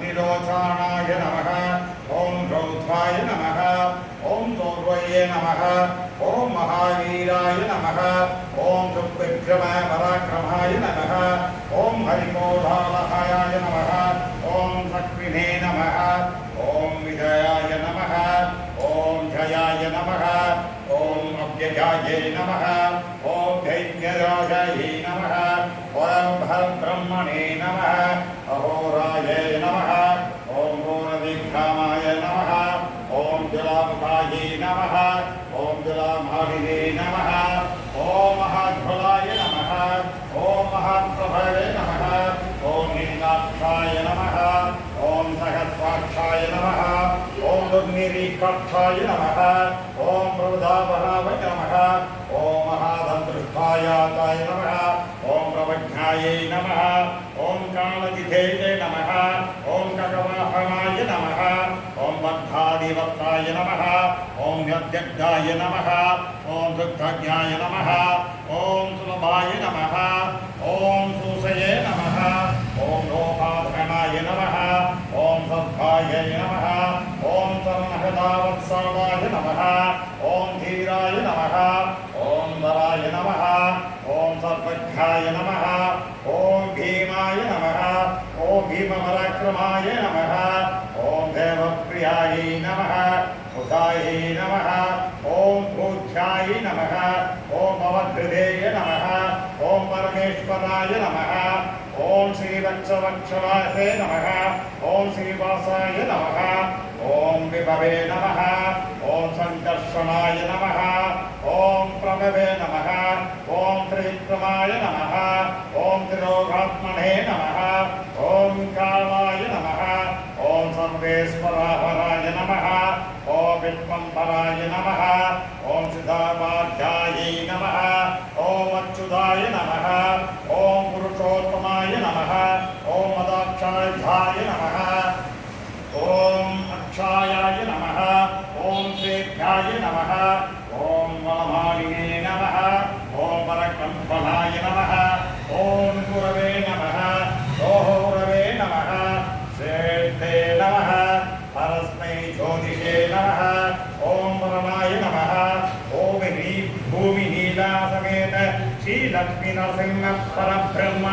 त्रिलोचानाय नमः ओम रौद्राय नमः ओम सौर्वये नमः ओम महावीराय नमः ओम सुविक्रम पराक्रमाय नमः ओम हरिमोधालहाय नमः ओम सक्रिणे नमः ओम विजयाय नमः ओम जयाय नमः ओम अव्ययाय नमः ओम दैत्यराजाय नमः ओम भरब्रह्मणे नमः अहोराय नमः ओम घोरविक्रमाय नमः ओम जलामुखाय नमः ओम जलामालिने नमः ओम महाध्वलाय नमः ओम महाप्रभवे नमः ओम नीलाक्षाय नमः ओम सहस्राक्षाय नमः ओम दुर्निरीक्षाय नमः ओम प्रवदावहाय नमः ओम महादन्तृष्ठाय नमः ओम प्रवज्ञाय नमः ओम कालजितेय नमः ओम ककवाहनाय नमः ओम बद्धादिवक्ताय नमः ओम यज्ञाय नमः ओम दुग्धज्ञाय नमः ओम सुलभाय नमः ओम सूसये नमः ओम लोकाधनाय नमः ओम सद्भाय नमः ओम सर्वहृदावत्सादाय नमः ओम धीराय नमः ओम वराय नमः ओम सर्वज्ञाय नमः ओम भीमाय नमः ओम भीमपराक्रमाय नमः ओम देवप्रियाय नमः उदाय नमः ओम पूज्याय नमः ओम अवधृतेय नमः ओम परमेश्वराय नमः ओम श्रीवत्सवक्षवासे नमः ओम श्रीवासाय नमः ओम विभवे नमः ओम संकर्षणाय नमः ओम प्रभवे नमः ओम त्रिविक्रमाय नमः ओम त्रिलोकात्मने नमः ओम कालाय नमः ओम सर्वेश्वराय नमः ओम विश्वम्भराय नमः ओम सिद्धावाद्याय नमः ओम अच्युताय नमः ओम पुरुषोत्तमाय नमः ओम मदाक्षाय नमः ओम अक्षायाय नमः ओम श्रेष्ठाय नमः ओम वनमालिने नमः ओम परकम्पनाय नमः ओम गुरवे नमः दोहरवे नमः श्रेष्ठे नमः परस्मै ज्योतिषे नमः ओम परमाय नमः ओम भूमि नीला समेत श्री लक्ष्मी नरसिंह परब्रह्म